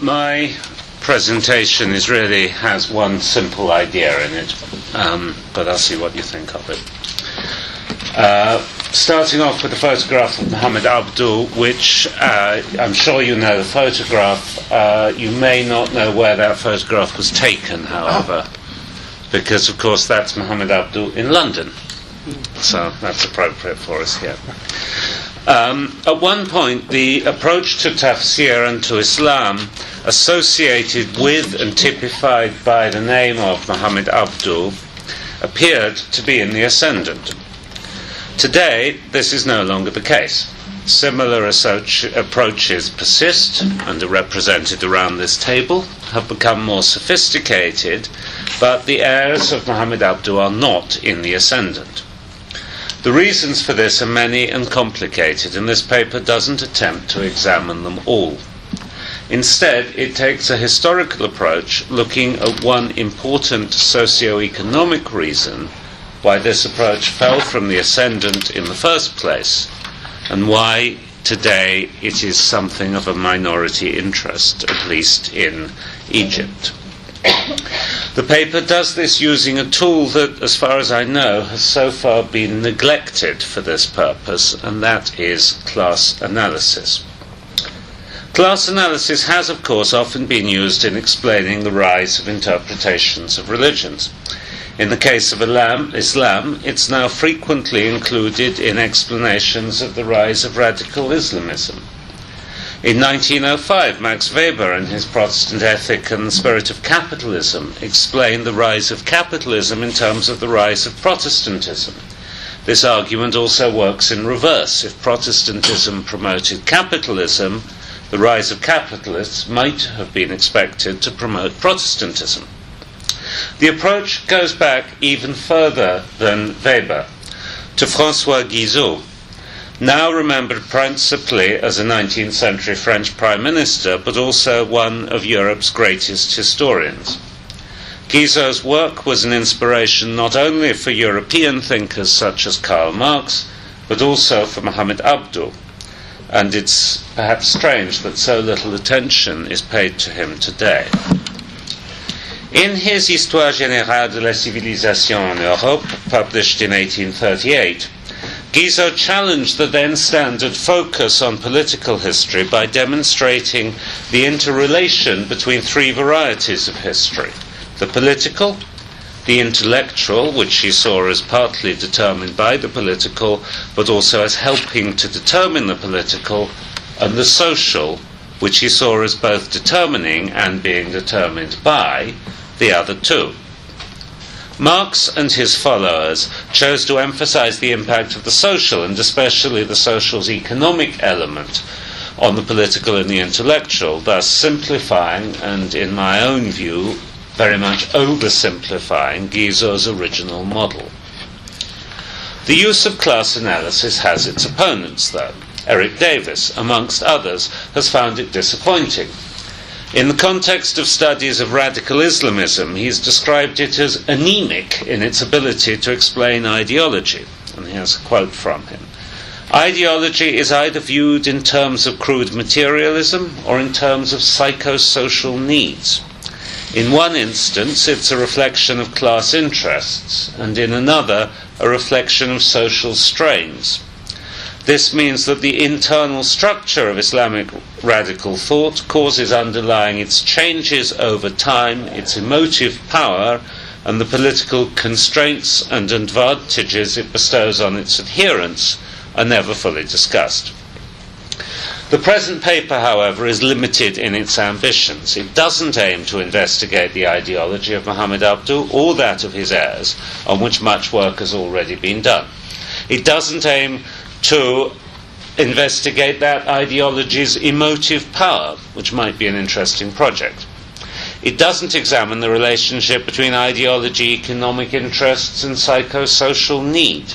My presentation has one simple idea in it, but I'll see what you think of it. Starting off with a photograph of Muhammad Abdul, which I'm sure you know the photograph. You may not know where that photograph was taken, however, because of course that's Muhammad Abdul in London, so that's appropriate for us here. At one point, the approach to tafsir and to Islam associated with and typified by the name of Muhammad Abdul appeared to be in the ascendant. Today, this is no longer the case. Similar approaches persist and are represented around this table, have become more sophisticated, but the heirs of Muhammad Abdul are not in the ascendant. The reasons for this are many and complicated, and this paper doesn't attempt to examine them all. Instead, it takes a historical approach, looking at one important socio-economic reason why this approach fell from the ascendant in the first place, and why today it is something of a minority interest, at least in Egypt. The paper does this using a tool that, as far as I know, has so far been neglected for this purpose, and that is class analysis. Class analysis has, of course, often been used in explaining the rise of interpretations of religions. In the case of Islam, it's now frequently included in explanations of the rise of radical Islamism. In 1905, Max Weber, in his Protestant Ethic and the Spirit of Capitalism, explained the rise of capitalism in terms of the rise of Protestantism. This argument also works in reverse. If Protestantism promoted capitalism, the rise of capitalists might have been expected to promote Protestantism. The approach goes back even further than Weber, to François Guizot, now remembered principally as a 19th century French Prime Minister, but also one of Europe's greatest historians. Guizot's work was an inspiration not only for European thinkers such as Karl Marx, but also for Muhammad Abdul, and it's perhaps strange that so little attention is paid to him today. In his Histoire générale de la civilisation en Europe, published in 1838, Guizot challenged the then standard focus on political history by demonstrating the interrelation between three varieties of history: the political, the intellectual, which he saw as partly determined by the political, but also as helping to determine the political, and the social, which he saw as both determining and being determined by the other two. Marx and his followers chose to emphasize the impact of the social, and especially the social's economic element, on the political and the intellectual, thus simplifying, and in my own view, very much oversimplifying Guizot's original model. The use of class analysis has its opponents, though. Eric Davis, amongst others, has found it disappointing. In the context of studies of radical Islamism, he's described it as anemic in its ability to explain ideology. And here's a quote from him. Ideology is either viewed in terms of crude materialism or in terms of psychosocial needs. In one instance, it's a reflection of class interests, and in another, a reflection of social strains. This means that the internal structure of Islamic radical thought causes underlying its changes over time, its emotive power, and the political constraints and advantages it bestows on its adherents are never fully discussed. The present paper, however, is limited in its ambitions. It doesn't aim to investigate the ideology of Muhammad Abdul or that of his heirs, on which much work has already been done. It doesn't aim to investigate that ideology's emotive power, which might be an interesting project. It doesn't examine the relationship between ideology, economic interests, and psychosocial need.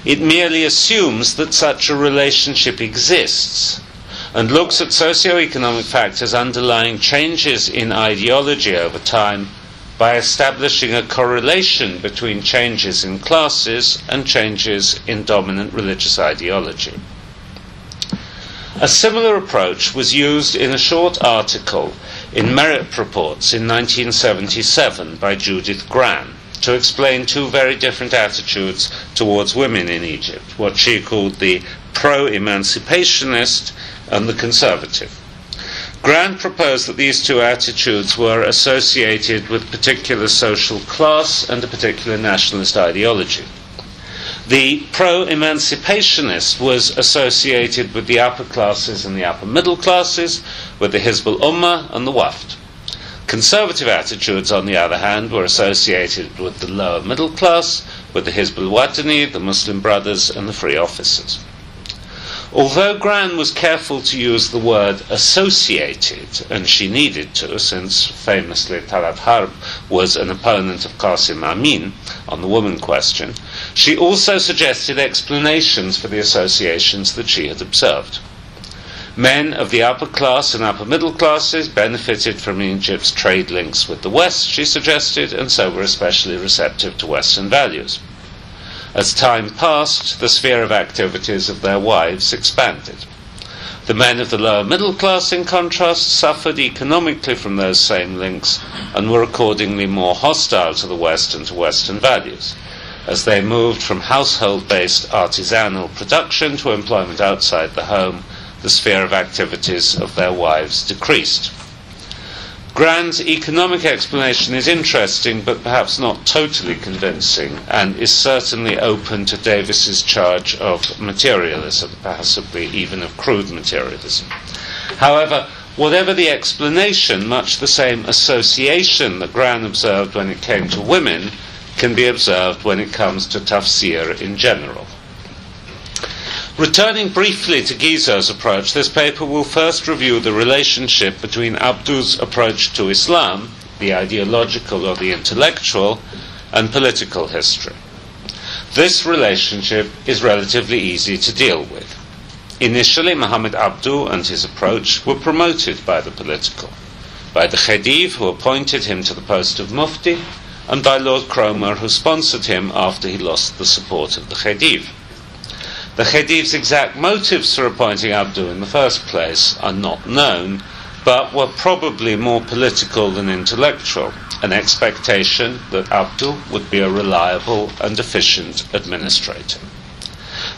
It merely assumes that such a relationship exists and looks at socio-economic factors underlying changes in ideology over time by establishing a correlation between changes in classes and changes in dominant religious ideology. A similar approach was used in a short article in Merit Reports in 1977 by Judith Gran to explain two very different attitudes towards women in Egypt, what she called the pro-emancipationist and the conservative. Gran proposed that these two attitudes were associated with particular social class and a particular nationalist ideology. The pro-emancipationist was associated with the upper classes and the upper middle classes, with the Hizb al-Ummah and the Wafd. Conservative attitudes, on the other hand, were associated with the lower middle class, with the Hizb al-Watani, the Muslim Brothers, and the Free Officers. Although Gran was careful to use the word associated, and she needed to, since famously Talat Harb was an opponent of Qasim Amin on the woman question, she also suggested explanations for the associations that she had observed. Men of the upper class and upper middle classes benefited from Egypt's trade links with the West, she suggested, and so were especially receptive to Western values. As time passed, the sphere of activities of their wives expanded. The men of the lower middle class, in contrast, suffered economically from those same links and were accordingly more hostile to the West and to Western values. As they moved from household-based artisanal production to employment outside the home, the sphere of activities of their wives decreased. Gran's economic explanation is interesting, but perhaps not totally convincing, and is certainly open to Davis's charge of materialism, possibly even of crude materialism. However, whatever the explanation, much the same association that Gran observed when it came to women can be observed when it comes to tafsir in general. Returning briefly to Guizot's approach, this paper will first review the relationship between Abdu's approach to Islam, the ideological or the intellectual, and political history. This relationship is relatively easy to deal with. Initially, Muhammad Abdu and his approach were promoted by the political, by the Khedive, who appointed him to the post of Mufti, and by Lord Cromer, who sponsored him after he lost the support of the Khedive. The Khedive's exact motives for appointing Abdu in the first place are not known, but were probably more political than intellectual, an expectation that Abdu would be a reliable and efficient administrator.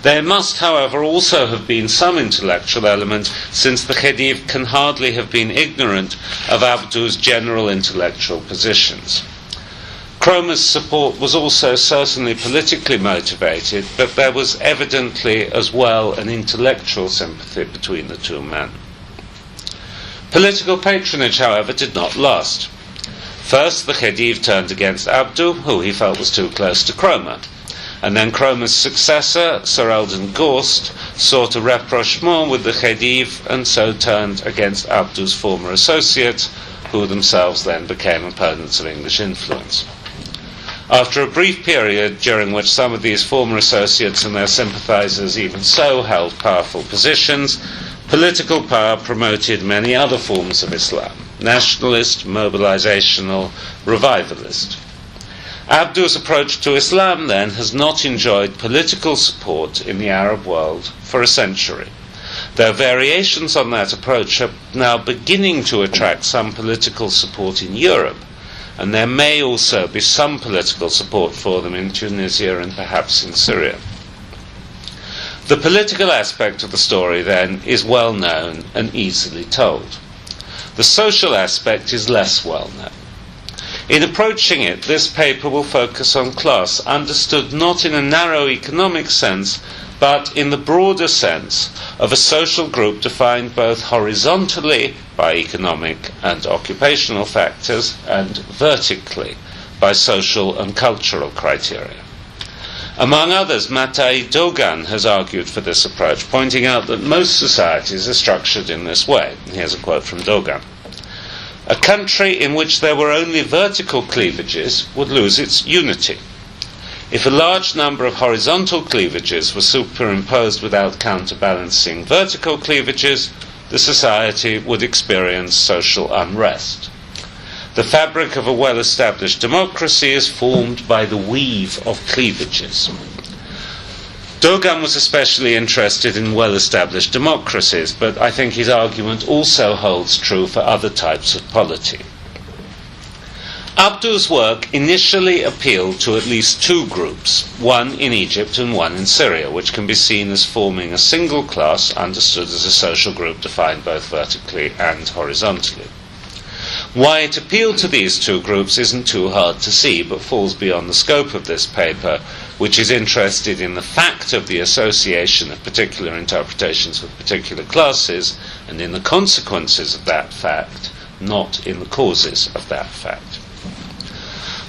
There must, however, also have been some intellectual element, since the Khedive can hardly have been ignorant of Abdu's general intellectual positions. Cromer's support was also certainly politically motivated, but there was evidently as well an intellectual sympathy between the two men. Political patronage, however, did not last. First, the Khedive turned against Abdu, who he felt was too close to Cromer, and then Cromer's successor, Sir Eldon Gorst, sought a rapprochement with the Khedive and so turned against Abdu's former associates, who themselves then became opponents of English influence. After a brief period during which some of these former associates and their sympathizers even so held powerful positions, political power promoted many other forms of Islam: nationalist, mobilizational, revivalist. Abdu's approach to Islam, then, has not enjoyed political support in the Arab world for a century, though variations on that approach are now beginning to attract some political support in Europe, and there may also be some political support for them in Tunisia and perhaps in Syria. The political aspect of the story, then, is well known and easily told. The social aspect is less well known. In approaching it, this paper will focus on class, understood not in a narrow economic sense, but in the broader sense of a social group defined both horizontally by economic and occupational factors and vertically by social and cultural criteria. Among others, Matai Dogan has argued for this approach, pointing out that most societies are structured in this way. Here's a quote from Dogan. A country in which there were only vertical cleavages would lose its unity. If a large number of horizontal cleavages were superimposed without counterbalancing vertical cleavages, the society would experience social unrest. The fabric of a well-established democracy is formed by the weave of cleavages. Dogan was especially interested in well-established democracies, but I think his argument also holds true for other types of polity. Abdu's work initially appealed to at least two groups, one in Egypt and one in Syria, which can be seen as forming a single class understood as a social group defined both vertically and horizontally. Why it appealed to these two groups isn't too hard to see, but falls beyond the scope of this paper, which is interested in the fact of the association of particular interpretations with particular classes, and in the consequences of that fact, not in the causes of that fact.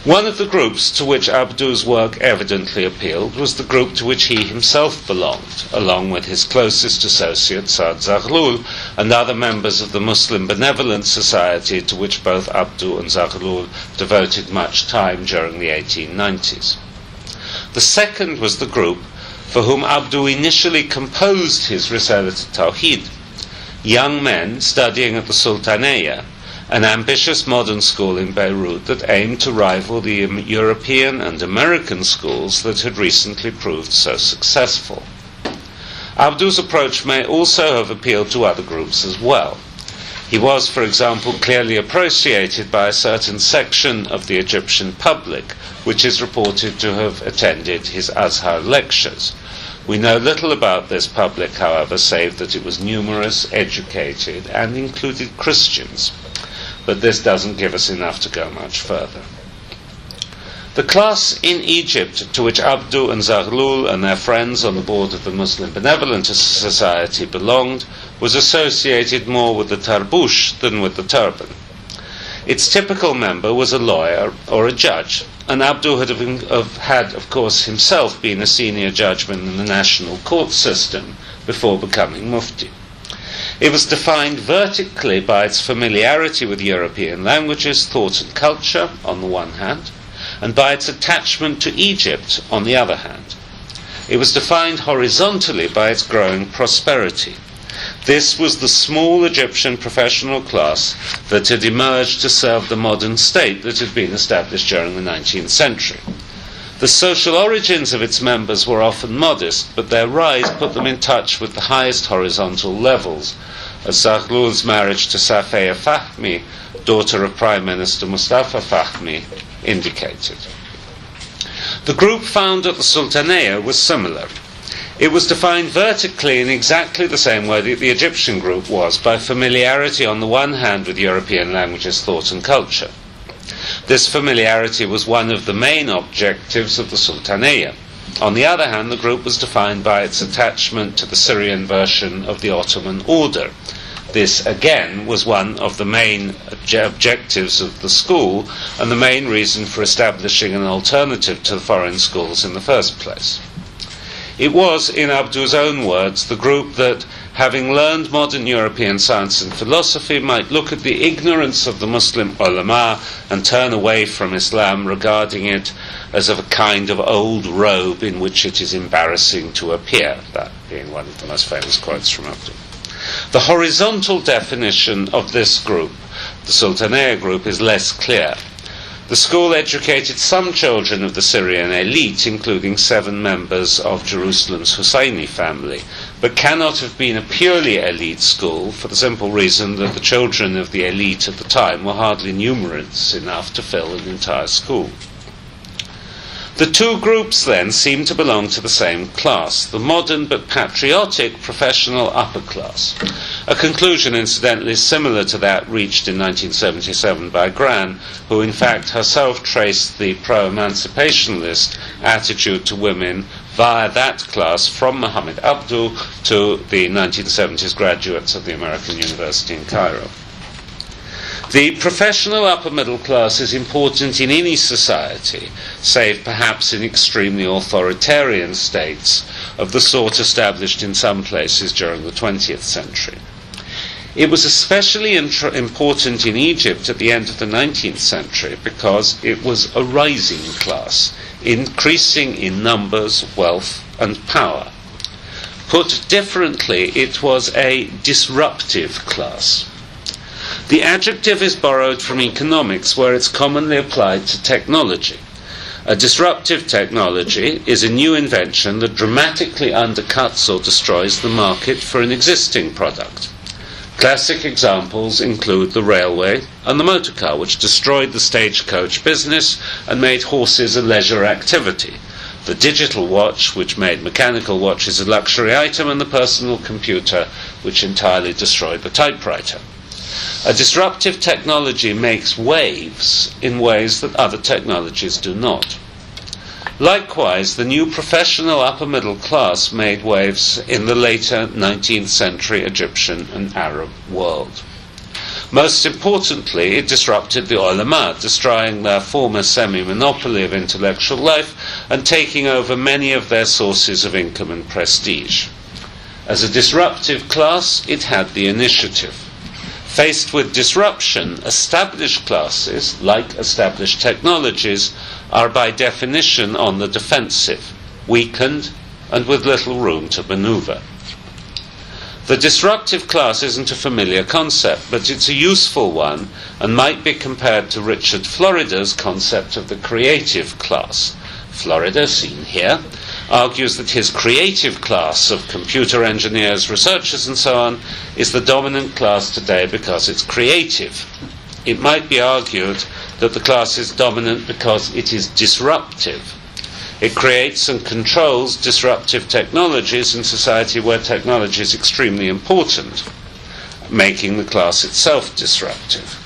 One of the groups to which Abdu's work evidently appealed was the group to which he himself belonged, along with his closest associate Saad Zaghlul and other members of the Muslim Benevolent Society, to which both Abdu and Zaghlul devoted much time during the 1890s. The second was the group for whom Abdu initially composed his Risalat al-Tawhid, young men studying at the Sultaniyya, an ambitious modern school in Beirut that aimed to rival the European and American schools that had recently proved so successful. Abdu's approach may also have appealed to other groups as well. He was, for example, clearly appreciated by a certain section of the Egyptian public, which is reported to have attended his Azhar lectures. We know little about this public, however, save that it was numerous, educated, and included Christians. But this doesn't give us enough to go much further. The class in Egypt to which Abdu and Zaghlul and their friends on the board of the Muslim Benevolent Society belonged was associated more with the tarbush than with the turban. Its typical member was a lawyer or a judge, and Abdu had of course himself been a senior judgeman in the national court system before becoming mufti. It was defined vertically by its familiarity with European languages, thought and culture, on the one hand, and by its attachment to Egypt, on the other hand. It was defined horizontally by its growing prosperity. This was the small Egyptian professional class that had emerged to serve the modern state that had been established during the 19th century. The social origins of its members were often modest, but their rise put them in touch with the highest horizontal levels, as Zaghlul's marriage to Safia Fahmy, daughter of Prime Minister Mustafa Fahmy, indicated. The group found at the Sultaniyya was similar. It was defined vertically in exactly the same way that the Egyptian group was, by familiarity on the one hand with European languages, thought and culture. This familiarity was one of the main objectives of the Sultaniyya. On the other hand, the group was defined by its attachment to the Syrian version of the Ottoman order. This, again, was one of the main objectives of the school, and the main reason for establishing an alternative to the foreign schools in the first place. It was, in Abdu's own words, the group that, having learned modern European science and philosophy, might look at the ignorance of the Muslim ulama and turn away from Islam, regarding it as of a kind of old robe in which it is embarrassing to appear, that being one of the most famous quotes from Abdu. The horizontal definition of this group, the Sultaniyya group, is less clear. The school educated some children of the Syrian elite, including 7 members of Jerusalem's Husseini family, but cannot have been a purely elite school for the simple reason that the children of the elite at the time were hardly numerous enough to fill an entire school. The two groups then seem to belong to the same class, the modern but patriotic professional upper class, a conclusion incidentally similar to that reached in 1977 by Gran, who in fact herself traced the pro-emancipationalist attitude to women via that class from Muhammad Abdu to the 1970s graduates of the American University in Cairo. The professional upper middle class is important in any society, save perhaps in extremely authoritarian states of the sort established in some places during the 20th century. It was especially important in Egypt at the end of the 19th century because it was a rising class, increasing in numbers, wealth, and power. Put differently, it was a disruptive class. The adjective is borrowed from economics, where it's commonly applied to technology. A disruptive technology is a new invention that dramatically undercuts or destroys the market for an existing product. Classic examples include the railway and the motor car, which destroyed the stagecoach business and made horses a leisure activity, the digital watch, which made mechanical watches a luxury item, and the personal computer, which entirely destroyed the typewriter. A disruptive technology makes waves in ways that other technologies do not. Likewise, the new professional upper middle class made waves in the later 19th century Egyptian and Arab world. Most importantly, it disrupted the ulama, destroying their former semi-monopoly of intellectual life and taking over many of their sources of income and prestige. As a disruptive class, it had the initiative. Faced with disruption, established classes, like established technologies, are by definition on the defensive, weakened, and with little room to maneuver. The disruptive class isn't a familiar concept, but it's a useful one and might be compared to Richard Florida's concept of the creative class. Florida, seen here, argues that his creative class of computer engineers, researchers, and so on is the dominant class today because it's creative. It might be argued that the class is dominant because it is disruptive. It creates and controls disruptive technologies in society where technology is extremely important, making the class itself disruptive.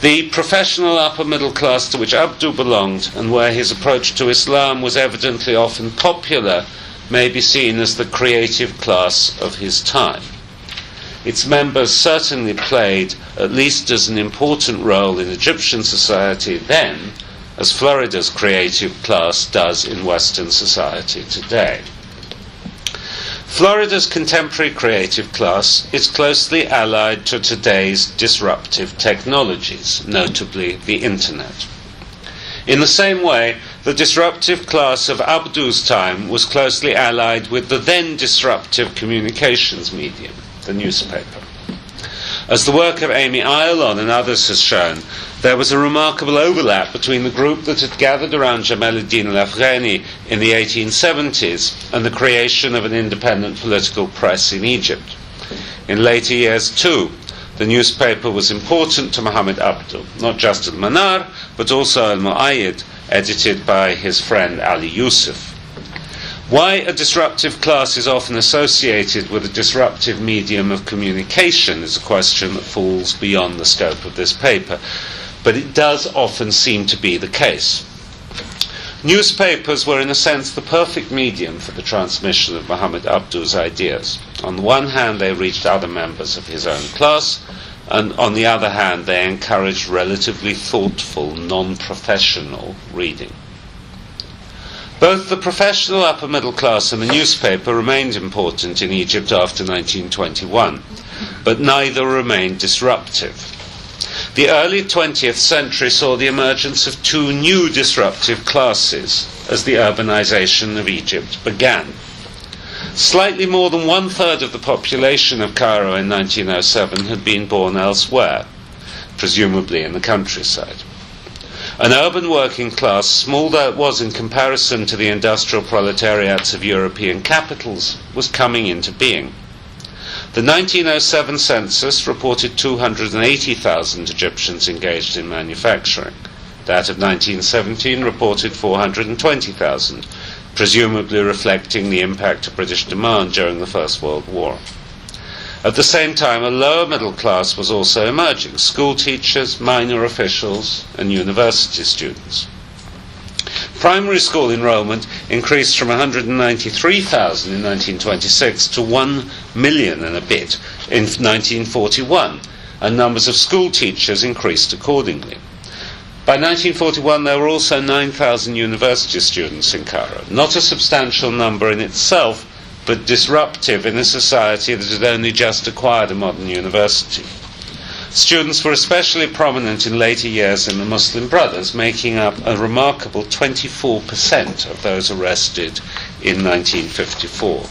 The professional upper middle class to which Abdu belonged, and where his approach to Islam was evidently often popular, may be seen as the creative class of his time. Its members certainly played at least as an important role in Egyptian society then, as Florida's creative class does in Western society today. Florida's contemporary creative class is closely allied to today's disruptive technologies, notably the Internet. In the same way, the disruptive class of Abdu's time was closely allied with the then disruptive communications medium, the newspaper. As the work of Amy Ayalon and others has shown, there was a remarkable overlap between the group that had gathered around Jamaluddin al-Afghani in the 1870s and the creation of an independent political press in Egypt. In later years, too, the newspaper was important to Muhammad Abdu, not just al-Manar, but also al-Mu'ayyid, edited by his friend Ali Yusuf. Why a disruptive class is often associated with a disruptive medium of communication is a question that falls beyond the scope of this paper, but it does often seem to be the case. Newspapers were in a sense the perfect medium for the transmission of Muhammad Abdu's ideas. On the one hand, they reached other members of his own class, and on the other hand, they encouraged relatively thoughtful, non-professional reading. Both the professional upper middle class and the newspaper remained important in Egypt after 1921, but neither remained disruptive. The early 20th century saw the emergence of two new disruptive classes as the urbanization of Egypt began. Slightly more than one-third of the population of Cairo in 1907 had been born elsewhere, presumably in the countryside. An urban working class, small though it was in comparison to the industrial proletariats of European capitals, was coming into being. The 1907 census reported 280,000 Egyptians engaged in manufacturing. That of 1917 reported 420,000, presumably reflecting the impact of British demand during the First World War. At the same time, a lower middle class was also emerging: school teachers, minor officials, and university students. Primary school enrollment increased from 193,000 in 1926 to 1 million and a bit in 1941, and numbers of school teachers increased accordingly. By 1941, there were also 9,000 university students in Cairo, not a substantial number in itself, but disruptive in a society that had only just acquired a modern university. Students were especially prominent in later years in the Muslim Brothers, making up a remarkable 24% of those arrested in 1954.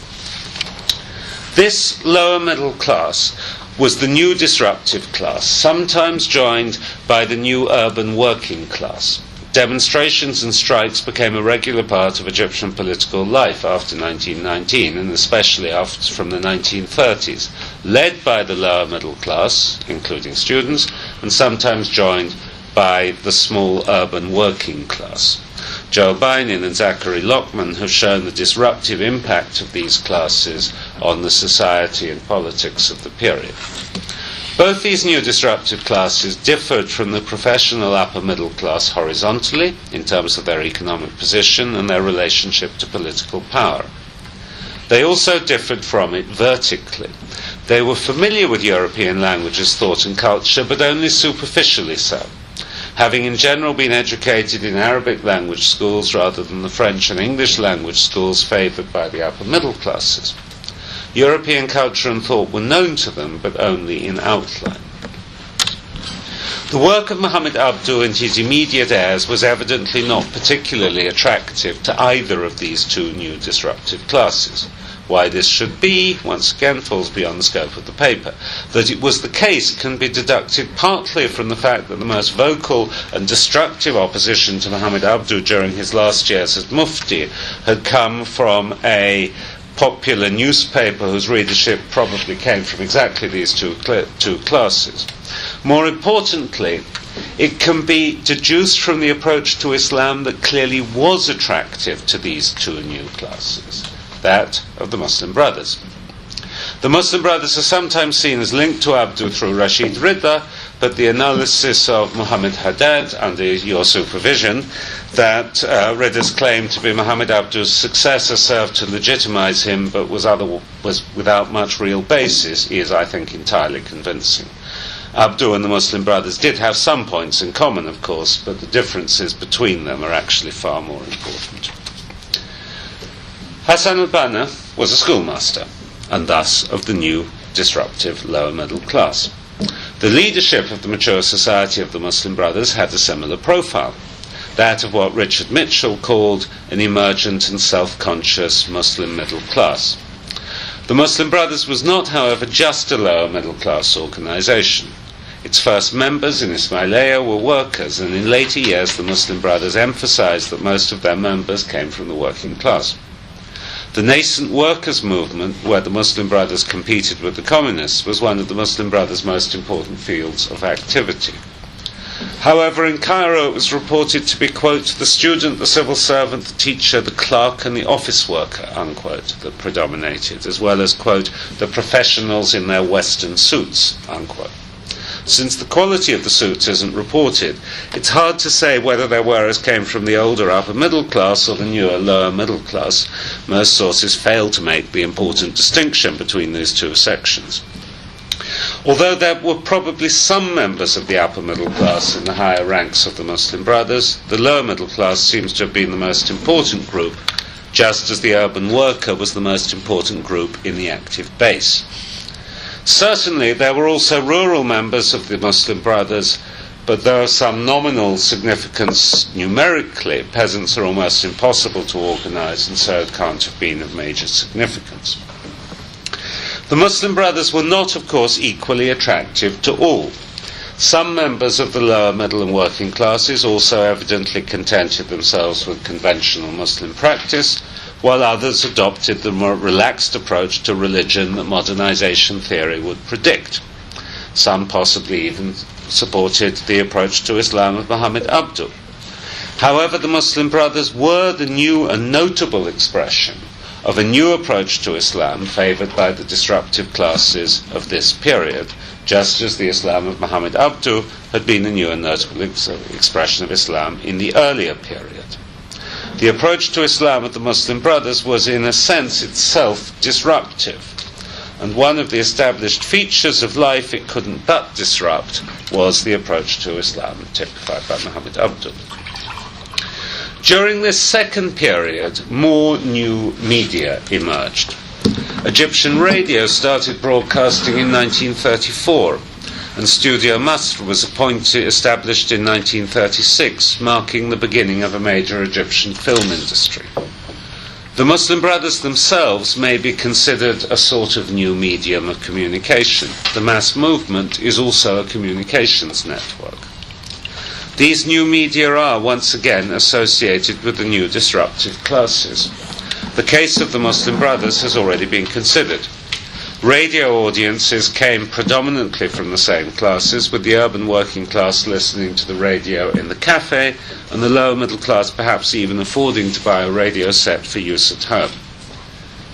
This lower middle class was the new disruptive class, sometimes joined by the new urban working class. Demonstrations and strikes became a regular part of Egyptian political life after 1919, and especially from the 1930s, led by the lower middle class, including students, and sometimes joined by the small urban working class. Joe Binin and Zachary Lockman have shown the disruptive impact of these classes on the society and politics of the period. Both these new disruptive classes differed from the professional upper middle class horizontally in terms of their economic position and their relationship to political power. They also differed from it vertically. They were familiar with European languages, thought and culture, but only superficially so, having in general been educated in Arabic language schools rather than the French and English language schools favoured by the upper middle classes. European culture and thought were known to them, but only in outline. The work of Muhammad Abduh and his immediate heirs was evidently not particularly attractive to either of these two new disruptive classes. Why this should be, once again, falls beyond the scope of the paper. That it was the case can be deducted partly from the fact that the most vocal and destructive opposition to Muhammad Abduh during his last years as Mufti had come from a popular newspaper whose readership probably came from exactly these two classes. More importantly, it can be deduced from the approach to Islam that clearly was attractive to these two new classes, that of the Muslim Brothers. The Muslim Brothers are sometimes seen as linked to Abduh through Rashid Rida, but the analysis of Muhammad Haddad, under your supervision, that Rida's claim to be Muhammad Abduh's successor served to legitimize him, but was without much real basis, is, I think, entirely convincing. Abduh and the Muslim Brothers did have some points in common, of course, but the differences between them are actually far more important. Hassan al-Banna was a schoolmaster, and thus of the new disruptive lower middle class. The leadership of the mature society of the Muslim Brothers had a similar profile, that of what Richard Mitchell called an emergent and self-conscious Muslim middle class. The Muslim Brothers was not, however, just a lower middle class organisation. Its first members in Ismailia were workers, and in later years the Muslim Brothers emphasised that most of their members came from the working class. The nascent workers' movement, where the Muslim Brothers competed with the communists, was one of the Muslim Brothers' most important fields of activity. However, in Cairo it was reported to be, quote, the student, the civil servant, the teacher, the clerk, and the office worker, unquote, that predominated, as well as, quote, the professionals in their Western suits, unquote. Since the quality of the suits isn't reported, it's hard to say whether their wearers came from the older upper middle class or the newer lower middle class. Most sources fail to make the important distinction between these two sections. Although there were probably some members of the upper middle class in the higher ranks of the Muslim Brothers, the lower middle class seems to have been the most important group, just as the urban worker was the most important group in the active base. Certainly there were also rural members of the Muslim Brothers, but though of some nominal significance numerically, peasants are almost impossible to organise and so can't have been of major significance. The Muslim Brothers were not, of course, equally attractive to all. Some members of the lower middle and working classes also evidently contented themselves with conventional Muslim practice, while others adopted the more relaxed approach to religion that modernization theory would predict. Some possibly even supported the approach to Islam of Muhammad Abduh. However, the Muslim Brothers were the new and notable expression of a new approach to Islam favoured by the disruptive classes of this period, just as the Islam of Muhammad Abduh had been the new and notable expression of Islam in the earlier period. The approach to Islam of the Muslim Brothers was in a sense itself disruptive, and one of the established features of life it couldn't but disrupt was the approach to Islam typified by Muhammad Abduh. During this second period, more new media emerged. Egyptian radio started broadcasting in 1934, and Studio Masr was established in 1936, marking the beginning of a major Egyptian film industry. The Muslim Brothers themselves may be considered a sort of new medium of communication. The mass movement is also a communications network. These new media are once again associated with the new disruptive classes. The case of the Muslim Brothers has already been considered. Radio audiences came predominantly from the same classes, with the urban working class listening to the radio in the cafe, and the lower middle class perhaps even affording to buy a radio set for use at home.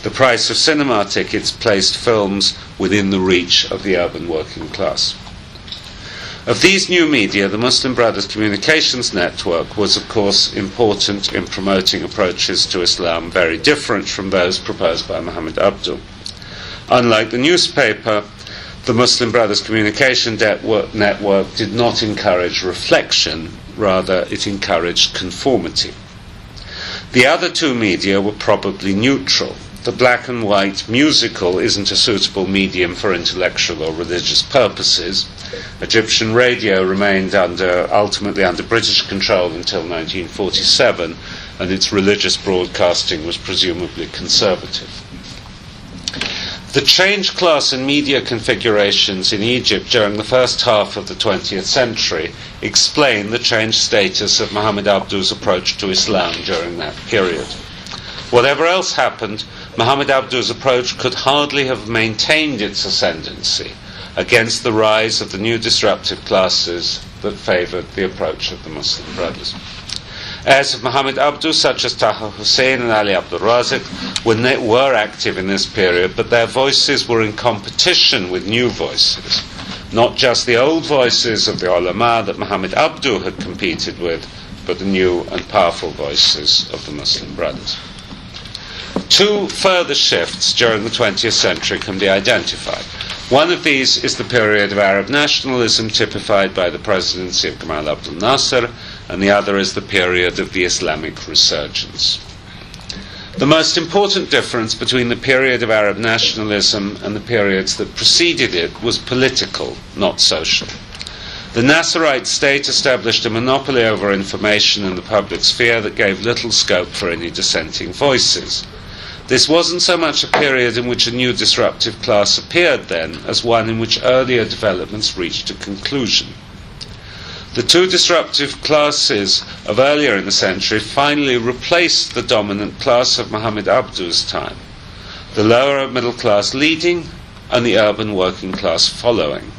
The price of cinema tickets placed films within the reach of the urban working class. Of these new media, the Muslim Brothers Communications Network was, of course, important in promoting approaches to Islam very different from those proposed by Muhammad Abduh. Unlike the newspaper, the Muslim Brothers Communication Network did not encourage reflection, rather it encouraged conformity. The other two media were probably neutral. The black and white musical isn't a suitable medium for intellectual or religious purposes. Egyptian radio remained ultimately under British control until 1947, and its religious broadcasting was presumably conservative. The changed class and media configurations in Egypt during the first half of the 20th century explain the changed status of Muhammad Abduh's approach to Islam during that period. Whatever else happened, Muhammad Abduh's approach could hardly have maintained its ascendancy against the rise of the new disruptive classes that favoured the approach of the Muslim Brothers. Heirs of Muhammad Abduh, such as Taha Hussein and Ali Abdul Razik, were active in this period, but their voices were in competition with new voices, not just the old voices of the ulama that Muhammad Abduh had competed with, but the new and powerful voices of the Muslim Brothers. Two further shifts during the 20th century can be identified. One of these is the period of Arab nationalism typified by the presidency of Gamal Abdel Nasser, and the other is the period of the Islamic resurgence. The most important difference between the period of Arab nationalism and the periods that preceded it was political, not social. The Nasserite state established a monopoly over information in the public sphere that gave little scope for any dissenting voices. This wasn't so much a period in which a new disruptive class appeared then, as one in which earlier developments reached a conclusion. The two disruptive classes of earlier in the century finally replaced the dominant class of Muhammad Abduh's time, the lower middle class leading and the urban working class following.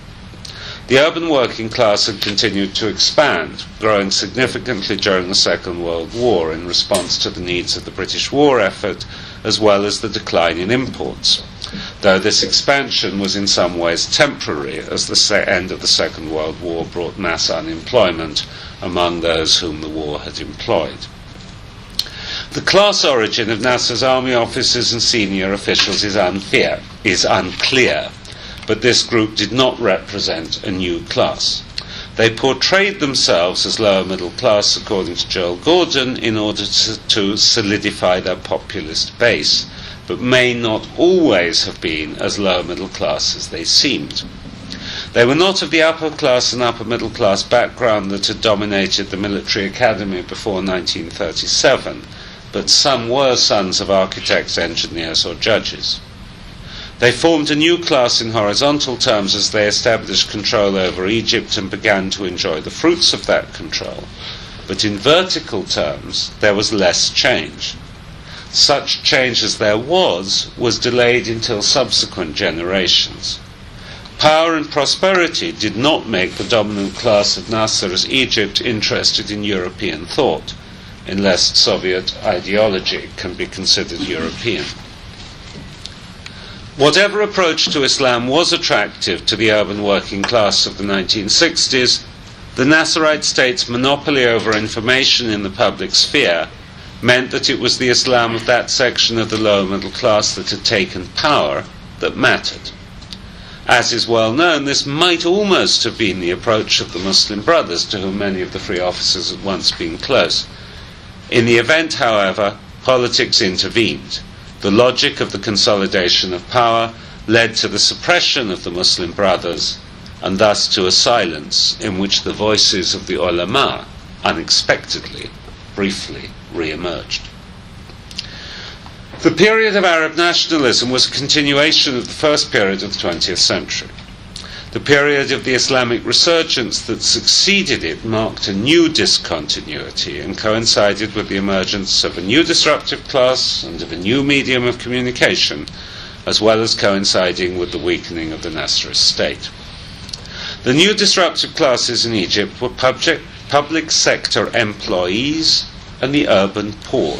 The urban working class had continued to expand, growing significantly during the Second World War in response to the needs of the British war effort, as well as the decline in imports, though this expansion was in some ways temporary, as the end of the Second World War brought mass unemployment among those whom the war had employed. The class origin of Nasser's army officers and senior officials is unclear, but this group did not represent a new class. They portrayed themselves as lower middle class, according to Joel Gordon, in order to solidify their populist base, but may not always have been as lower middle class as they seemed. They were not of the upper class and upper middle class background that had dominated the military academy before 1937, but some were sons of architects, engineers, or judges. They formed a new class in horizontal terms as they established control over Egypt and began to enjoy the fruits of that control. But in vertical terms, there was less change. Such change as there was delayed until subsequent generations. Power and prosperity did not make the dominant class of Nasser's Egypt interested in European thought, unless Soviet ideology can be considered European. Whatever approach to Islam was attractive to the urban working class of the 1960s, the Nasserite state's monopoly over information in the public sphere meant that it was the Islam of that section of the lower middle class that had taken power that mattered. As is well known, this might almost have been the approach of the Muslim Brothers, to whom many of the free officers had once been close. In the event, however, politics intervened. The logic of the consolidation of power led to the suppression of the Muslim Brothers, and thus to a silence in which the voices of the ulama unexpectedly, briefly, re-emerged. The period of Arab nationalism was a continuation of the first period of the 20th century. The period of the Islamic resurgence that succeeded it marked a new discontinuity and coincided with the emergence of a new disruptive class and of a new medium of communication, as well as coinciding with the weakening of the Nasserist state. The new disruptive classes in Egypt were public sector employees and the urban poor.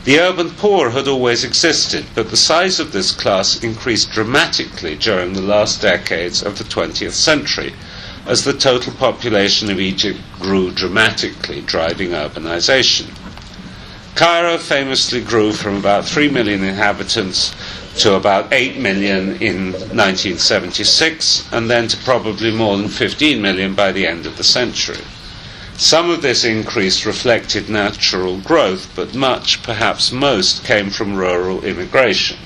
The urban poor had always existed, but the size of this class increased dramatically during the last decades of the 20th century, as the total population of Egypt grew dramatically, driving urbanization. Cairo famously grew from about 3 million inhabitants to about 8 million in 1976, and then to probably more than 15 million by the end of the century. Some of this increase reflected natural growth, but much, perhaps most, came from rural immigration.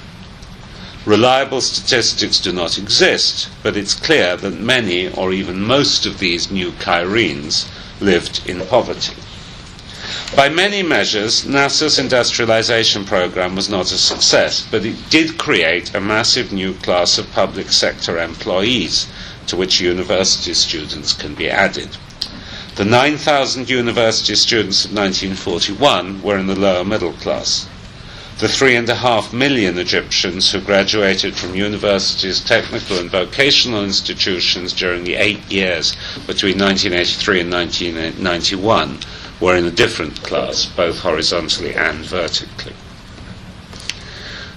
Reliable statistics do not exist, but it's clear that many, or even most of these new Cairenes lived in poverty. By many measures, Nasser's industrialization program was not a success, but it did create a massive new class of public sector employees, to which university students can be added. The 9,000 university students of 1941 were in the lower middle class. The 3.5 million Egyptians who graduated from universities, technical and vocational institutions during the 8 years between 1983 and 1991 were in a different class, both horizontally and vertically.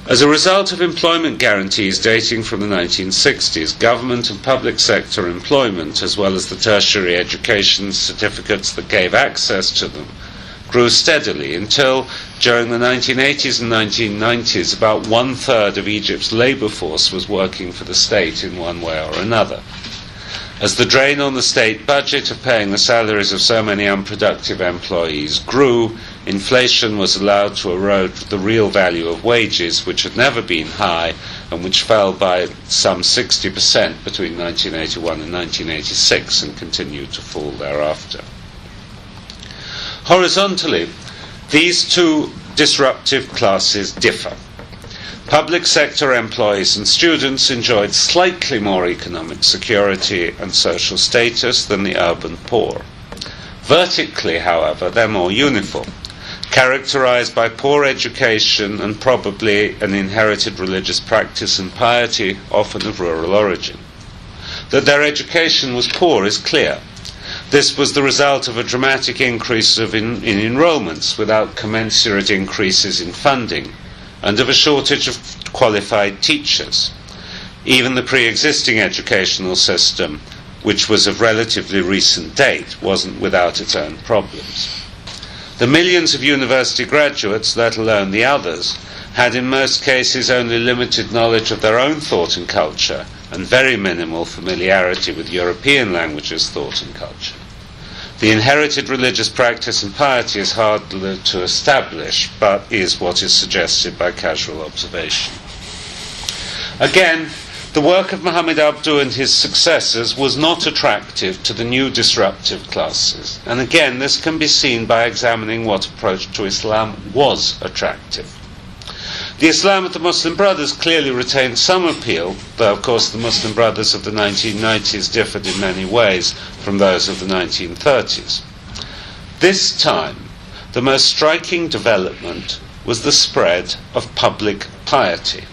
As a result of employment guarantees dating from the 1960s, government and public sector employment, as well as the tertiary education certificates that gave access to them, grew steadily until, during the 1980s and 1990s, about 1/3 of Egypt's labour force was working for the state in one way or another. As the drain on the state budget of paying the salaries of so many unproductive employees grew, inflation was allowed to erode the real value of wages, which had never been high and which fell by some 60% between 1981 and 1986 and continued to fall thereafter. Horizontally, these two disruptive classes differ. Public sector employees and students enjoyed slightly more economic security and social status than the urban poor. Vertically, however, they're more uniform, characterized by poor education and probably an inherited religious practice and piety, often of rural origin. That their education was poor is clear. This was the result of a dramatic increase in enrollments without commensurate increases in funding, and of a shortage of qualified teachers. Even the pre-existing educational system, which was of relatively recent date, wasn't without its own problems. The millions of university graduates, let alone the others, had in most cases only limited knowledge of their own thought and culture, and very minimal familiarity with European languages, thought and culture. The inherited religious practice and piety is harder to establish, but is what is suggested by casual observation. Again, the work of Muhammad Abduh and his successors was not attractive to the new disruptive classes, and again this can be seen by examining what approach to Islam was attractive. The Islam of the Muslim Brothers clearly retained some appeal, though of course the Muslim Brothers of the 1990s differed in many ways from those of the 1930s. This time, the most striking development was the spread of public piety.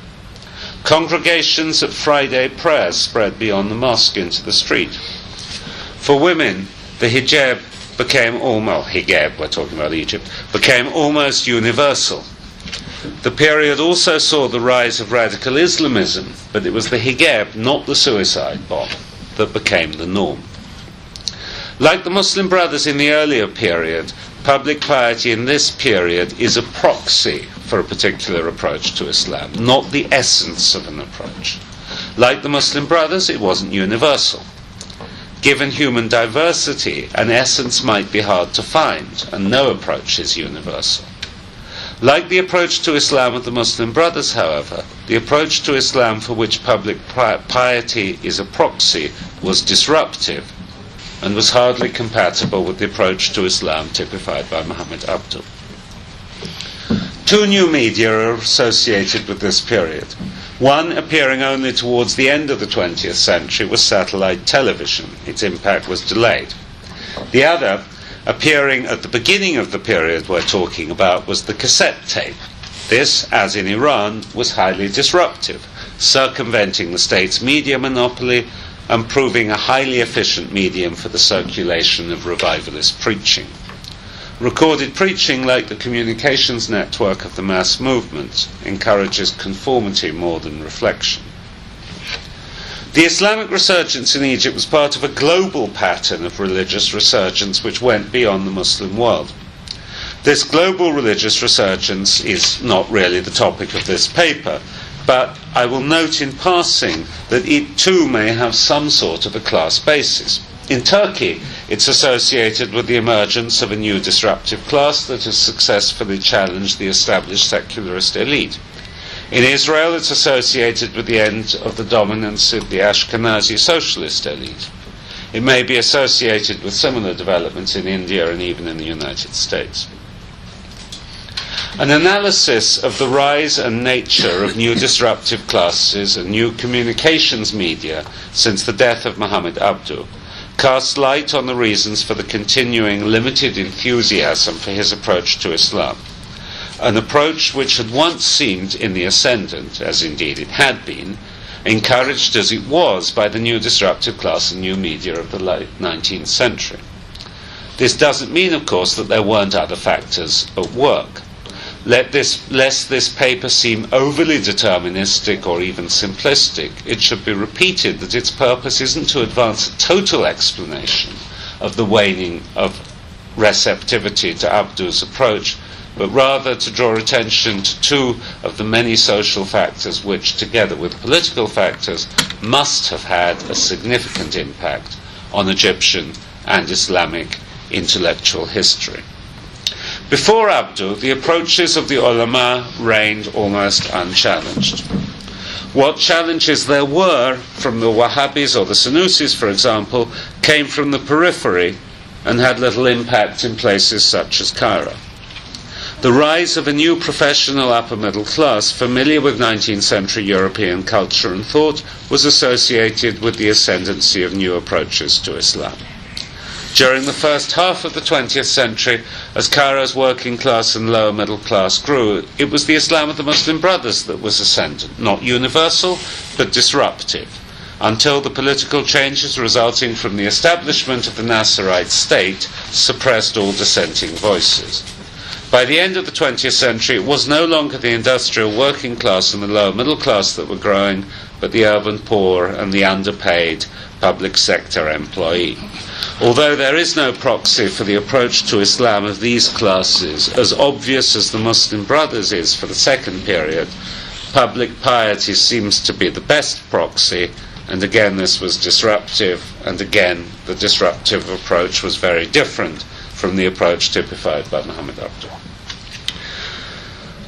Congregations at Friday prayers spread beyond the mosque into the street. For women, the hijab became we're talking about Egypt, became almost universal. The period also saw the rise of radical Islamism, but it was the hijab, not the suicide bomb, that became the norm. Like the Muslim Brothers in the earlier period, public piety in this period is a proxy for a particular approach to Islam, not the essence of an approach. Like the Muslim Brothers, it wasn't universal. Given human diversity, an essence might be hard to find, and no approach is universal. Like the approach to Islam of the Muslim Brothers, however, the approach to Islam for which public piety is a proxy was disruptive and was hardly compatible with the approach to Islam typified by Muhammad Abduh. Two new media are associated with this period. One, appearing only towards the end of the 20th century, was satellite television. Its impact was delayed. The other, appearing at the beginning of the period we're talking about, was the cassette tape. This, as in Iran, was highly disruptive, circumventing the state's media monopoly and proving a highly efficient medium for the circulation of revivalist preaching. Recorded preaching, like the communications network of the mass movement, encourages conformity more than reflection. The Islamic resurgence in Egypt was part of a global pattern of religious resurgence which went beyond the Muslim world. This global religious resurgence is not really the topic of this paper, but I will note in passing that it too may have some sort of a class basis. In Turkey, it's associated with the emergence of a new disruptive class that has successfully challenged the established secularist elite. In Israel, it's associated with the end of the dominance of the Ashkenazi socialist elite. It may be associated with similar developments in India and even in the United States. An analysis of the rise and nature of new disruptive classes and new communications media since the death of Muhammad Abduh casts light on the reasons for the continuing limited enthusiasm for his approach to Islam, an approach which had once seemed in the ascendant, as indeed it had been, encouraged as it was by the new disruptive class and new media of the late 19th century. This doesn't mean, of course, that there weren't other factors at work. Lest this paper seem overly deterministic or even simplistic, it should be repeated that its purpose isn't to advance a total explanation of the waning of receptivity to Abduh's approach, but rather to draw attention to two of the many social factors which, together with political factors, must have had a significant impact on Egyptian and Islamic intellectual history. Before Abduh, the approaches of the ulama reigned almost unchallenged. What challenges there were from the Wahhabis or the Sanusis, for example, came from the periphery and had little impact in places such as Cairo. The rise of a new professional upper middle class familiar with 19th century European culture and thought was associated with the ascendancy of new approaches to Islam. During the first half of the 20th century, as Cairo's working class and lower middle class grew, it was the Islam of the Muslim Brothers that was ascendant, not universal, but disruptive, until the political changes resulting from the establishment of the Nasserite state suppressed all dissenting voices. By the end of the 20th century, it was no longer the industrial working class and the lower middle class that were growing, but the urban poor and the underpaid public sector employee. Although there is no proxy for the approach to Islam of these classes, as obvious as the Muslim Brothers is for the second period, public piety seems to be the best proxy, and again this was disruptive, and again the disruptive approach was very different from the approach typified by Muhammad Abduh.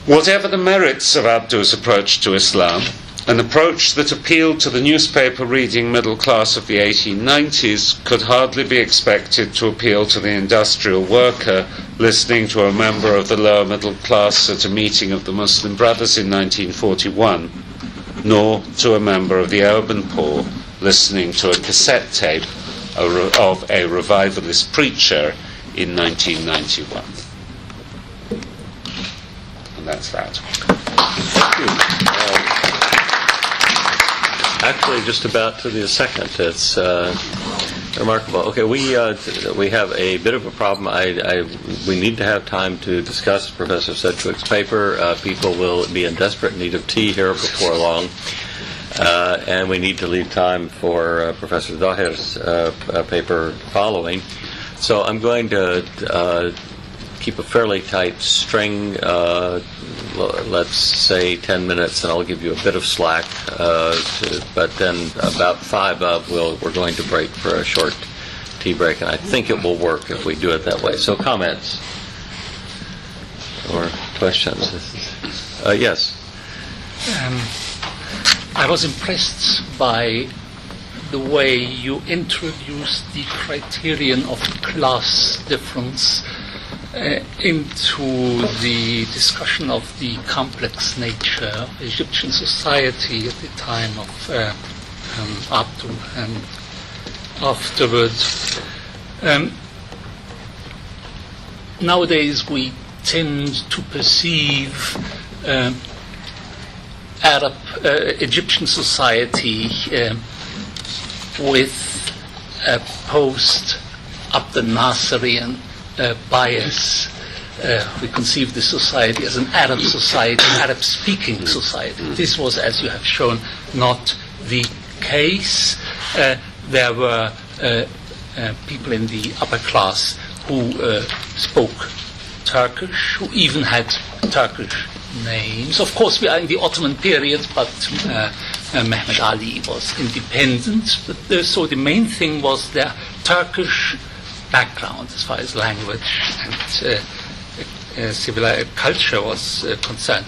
Whatever the merits of Abduh's approach to Islam, an approach that appealed to the newspaper reading middle class of the 1890s could hardly be expected to appeal to the industrial worker listening to a member of the lower middle class at a meeting of the Muslim Brothers in 1941, nor to a member of the urban poor listening to a cassette tape of a revivalist preacher in 1991. And that's that. Thank you. Actually, just about to the second. It's remarkable. Okay, we have a bit of a problem. We need to have time to discuss Professor Sedgwick's paper. People will be in desperate need of tea here before long, and we need to leave time for Professor Dahir's paper following. So I'm going to keep a fairly tight string. Let's say 10 minutes, and I'll give you a bit of slack. But then about 5 of we're going to break for a short tea break, and I think it will work if we do it that way. So comments or questions? Yes. I was impressed by the way you introduced the criterion of class difference into the discussion of the complex nature of Egyptian society at the time of Abdu and afterwards. Nowadays we tend to perceive Egyptian society with a post-Abd al-Nasirian bias. We conceive the society as an Arab society, Arab-speaking society. This was, as you have shown, not the case. There were people in the upper class who spoke Turkish, who even had Turkish names. Of course, we are in the Ottoman period, but Mehmed Ali was independent. So the main thing was their Turkish background as far as language and civilized culture was concerned.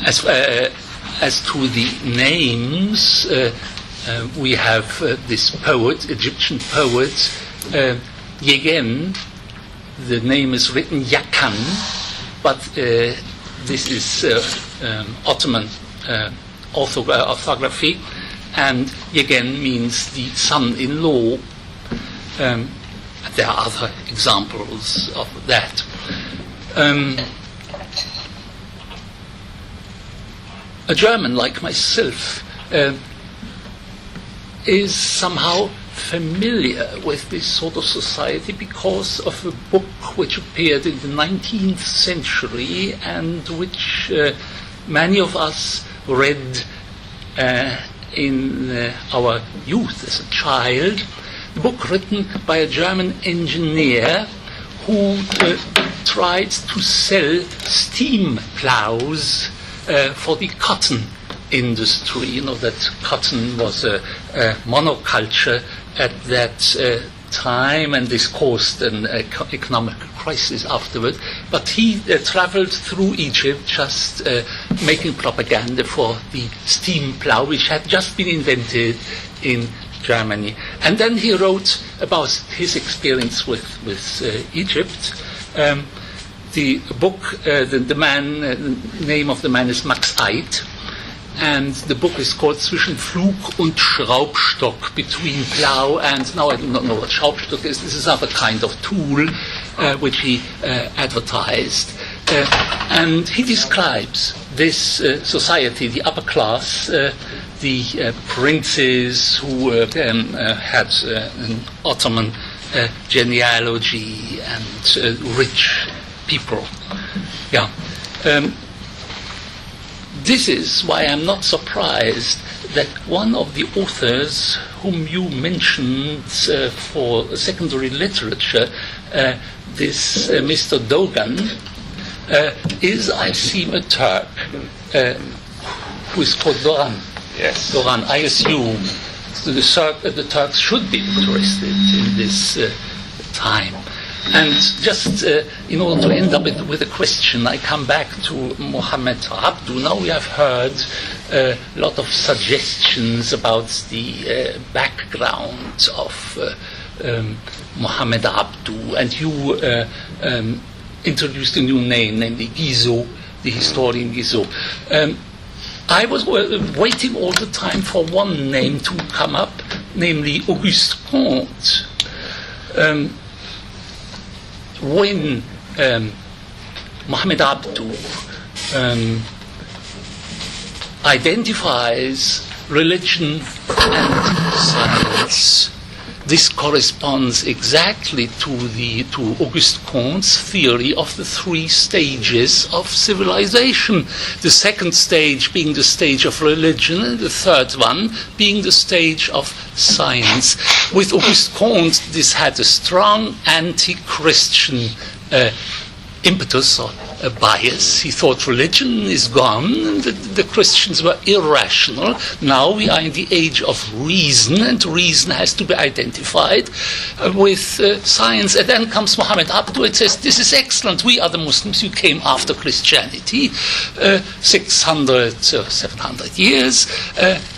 As to the names, we have this poet, Egyptian poet, Yegen. The name is written Yakan, but this is Ottoman orthography, and Yegen means the son-in-law. There are other examples of that. A German like myself is somehow familiar with this sort of society because of a book which appeared in the 19th century and which many of us read in our youth as a child. The book written by a German engineer who tried to sell steam plows for the cotton industry. You know that cotton was a monoculture at that time, and this caused an economic crisis afterward. But he traveled through Egypt just making propaganda for the steam plow, which had just been invented in Germany. And then he wrote about his experience with Egypt. The book, the name of the man is Max Eid, and the book is called Zwischen Flug und Schraubstock, between plow and, now I do not know what Schraubstock is. This is another kind of tool which he advertised. And he describes this society, the upper class, the princes who had an Ottoman genealogy and rich people. Yeah. This is why I'm not surprised that one of the authors whom you mentioned for secondary literature, this Mr. Dogan, is, I seem, a Turk who is called Doran. Yes. Doran, I assume the Turks should be interested in this time. And just in order to end up with a question, I come back to Muhammad Abdu. Now we have heard a lot of suggestions about the background of Muhammad Abdu, and you introduced a new name, namely Guizot, the historian Guizot. I was waiting all the time for one name to come up, namely Auguste Comte. When Muhammad Abdu identifies religion and science, this corresponds exactly to Auguste Comte's theory of the three stages of civilization. The second stage being the stage of religion, and the third one being the stage of science. With Auguste Comte, this had a strong anti-Christian impetus or a bias. He thought religion is gone and the Christians were irrational. Now we are in the age of reason, and reason has to be identified with science. And then comes Muhammad Abdu and says, this is excellent, we are the Muslims, you came after Christianity 600, 700 years,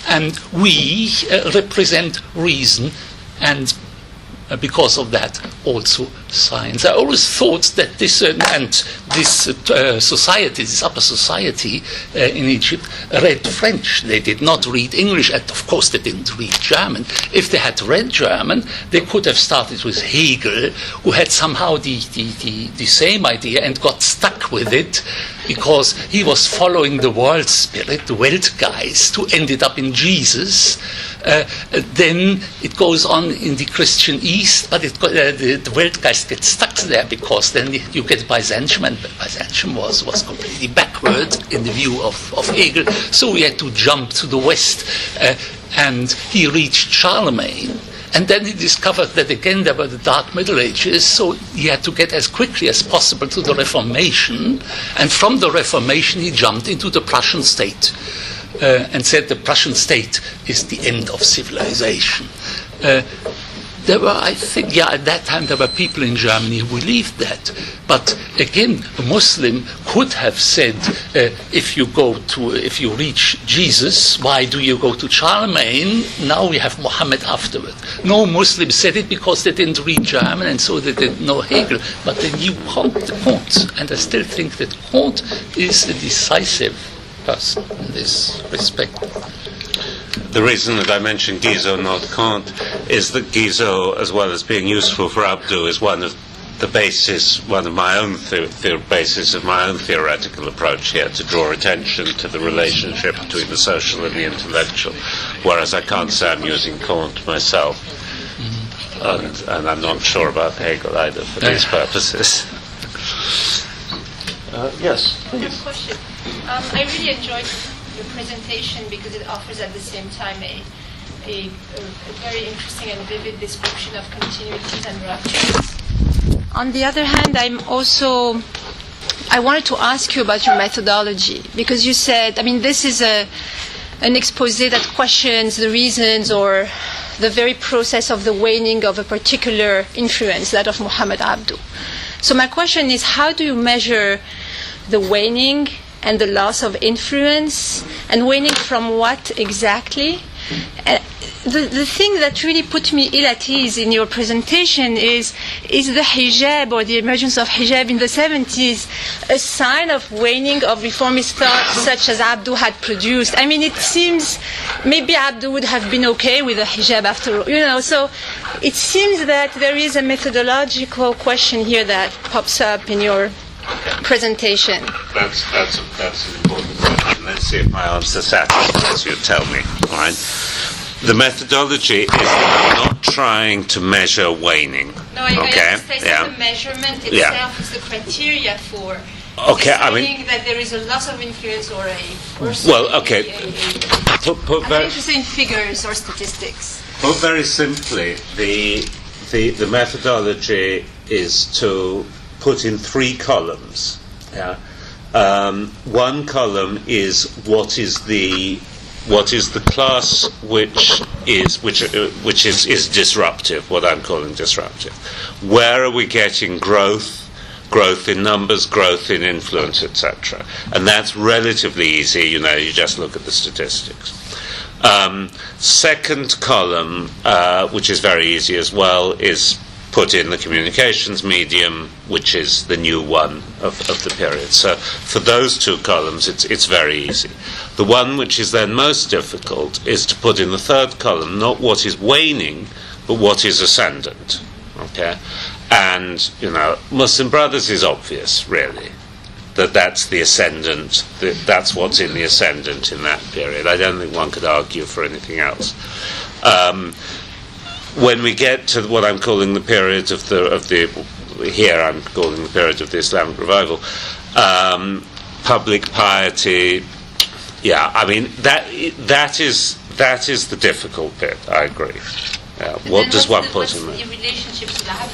and we represent reason. And because of that, also science. I always thought that this society, this upper society in Egypt, read French. They did not read English, and of course they didn't read German. If they had read German, they could have started with Hegel, who had somehow the same idea and got stuck with it, because he was following the world spirit, the Weltgeist, who ended up in Jesus. Then it goes on in the Christian East, but the Weltgeist gets stuck there, because then you get Byzantium, and Byzantium was completely backward in the view of Hegel. So we had to jump to the West, and he reached Charlemagne. And then he discovered that again there were the Dark Middle Ages, so he had to get as quickly as possible to the Reformation. And from the Reformation he jumped into the Prussian state and said the Prussian state is the end of civilization. There were, I think, at that time there were people in Germany who believed that. But again, a Muslim could have said, if you reach Jesus, why do you go to Charlemagne? Now we have Muhammad afterward. No Muslim said it because they didn't read German, and so they didn't know Hegel, but they knew Kant. And I still think that Kant is a decisive person in this respect. The reason that I mentioned Guizot, not Kant, is that Guizot, as well as being useful for Abdou, is one of my own basis of my own theoretical approach here, to draw attention to the relationship between the social and the intellectual, whereas I can't say I'm using Kant myself, and I'm not sure about Hegel either for these purposes. Yes, please. I have a question. I really enjoyed your presentation because it offers at the same time a very interesting and vivid description of continuities and ruptures. On the other hand, I wanted to ask you about your methodology, because you said, this is an expose that questions the reasons or the very process of the waning of a particular influence, that of Muhammad Abdou. So my question is, how do you measure the waning and the loss of influence, and waning from what exactly? The thing that really put me ill at ease in your presentation is the hijab, or the emergence of hijab in the 70s, a sign of waning of reformist thought such as Abdou had produced. It seems maybe Abdou would have been okay with the hijab after all, so it seems that there is a methodological question here that pops up in your presentation. That's an important question. Let's see if my answer satisfies you. Tell me. All right. The methodology is that I'm not trying to measure waning. No, I understand the measurement itself is the criteria for deciding that there is a loss of influence or a... I'm interested in figures or statistics. Put very simply, the methodology is to put in 3 columns. Yeah. One column is what is the class which is disruptive, what I'm calling disruptive. Where are we getting growth in numbers, growth in influence, etc. And that's relatively easy, you just look at the statistics. Second column, which is very easy as well, is put in the communications medium, which is the new one of the period. So for those 2 columns, it's very easy. The one which is then most difficult is to put in the 3rd column, not what is waning, but what is ascendant. Okay? And, Muslim Brothers is obvious, really, that's the ascendant, that's what's in the ascendant in that period. I don't think one could argue for anything else. When we get to what I'm calling the period of the Islamic revival, public piety, that is the difficult bit. I agree. What does one put in there? The relationship to that?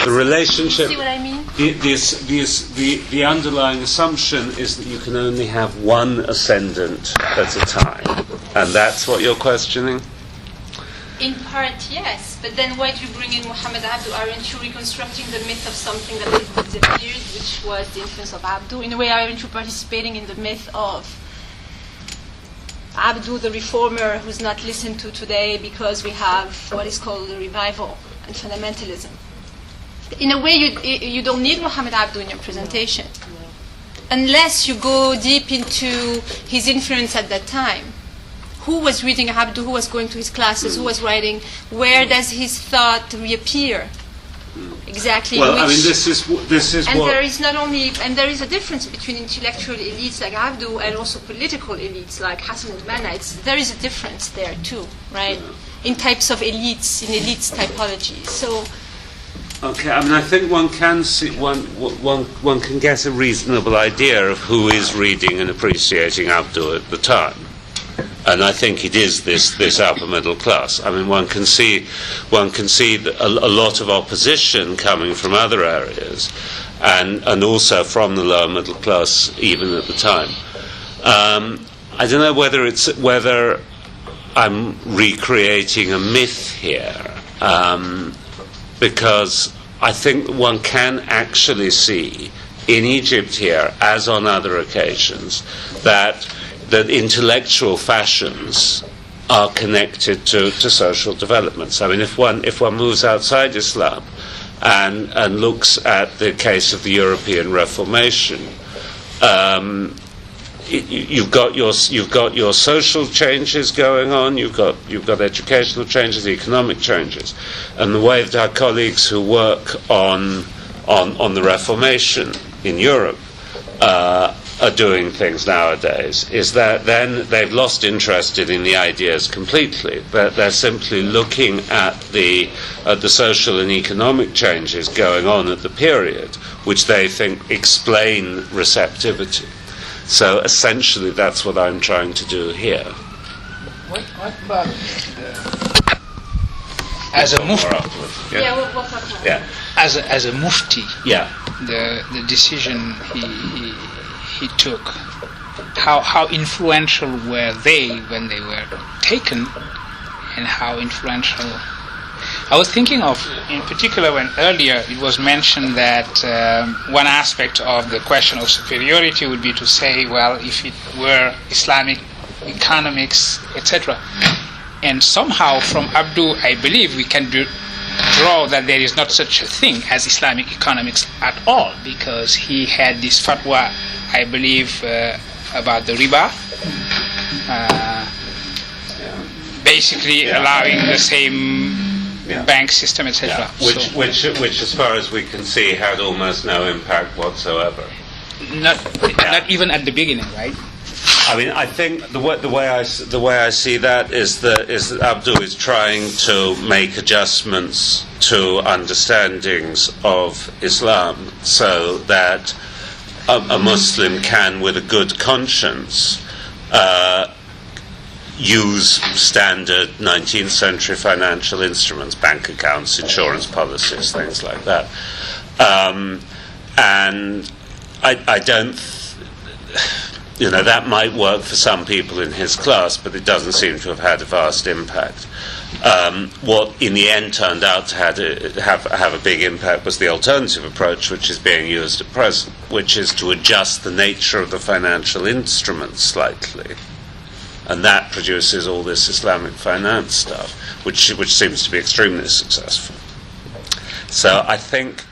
The relationship. See what I mean? The underlying assumption is that you can only have one ascendant at a time, and that's what you're questioning. In part, yes, but then why do you bring in Muhammad Abdou? Aren't you reconstructing the myth of something that has disappeared, which was the influence of Abdou? In a way, aren't you participating in the myth of Abdou, the reformer, who's not listened to today because we have what is called the revival? and fundamentalism. In a way, you don't need Muhammad Abdu in your presentation, unless you go deep into his influence at that time. Who was reading Abdu? Who was going to his classes? Who was writing? Where does his thought reappear? Exactly. Well, I mean, this is and what. there is a difference between intellectual elites like Abdu and also political elites like Hassan al-Banna. There is a difference there too, right? In types of elites, in elites typology. So. Okay, I mean, I think one can see one can get a reasonable idea of who is reading and appreciating Abdu at the time. And I think it is this upper middle class. I mean, one can see a lot of opposition coming from other areas, and also from the lower middle class even at the time. I don't know whether I'm recreating a myth here, because I think one can actually see in Egypt here, as on other occasions, that intellectual fashions are connected to social developments. I mean, if one moves outside Islam and looks at the case of the European Reformation, you've got your social changes going on. You've got educational changes, economic changes, and the way that our colleagues who work on the Reformation in Europe are doing things nowadays is that then they've lost interest in the ideas completely. They're simply looking at the social and economic changes going on at the period, which they think explain receptivity. So essentially, that's what I'm trying to do here. What about as a mufti? Yeah, we'll talk about it. Yeah. As a mufti, Yeah. the decision he took, how influential were they when they were taken, and how influential? I was thinking of, in particular, when earlier it was mentioned that one aspect of the question of superiority would be to say, well, if it were Islamic economics, etc. And somehow from Abdu, I believe we can draw that there is not such a thing as Islamic economics at all, because he had this fatwa, I believe, about the riba, basically allowing the same bank system, etc. Which, as far as we can see, had almost no impact whatsoever. Not even at the beginning, right? I mean, I think the way I see that is that Abdu is trying to make adjustments to understandings of Islam so that a Muslim can, with a good conscience, use standard 19th century financial instruments, bank accounts, insurance policies, things like that. And I don't, that might work for some people in his class, but it doesn't seem to have had a vast impact. What in the end turned out to have a big impact was the alternative approach, which is being used at present, which is to adjust the nature of the financial instruments slightly. And that produces all this Islamic finance stuff, which seems to be extremely successful. So I think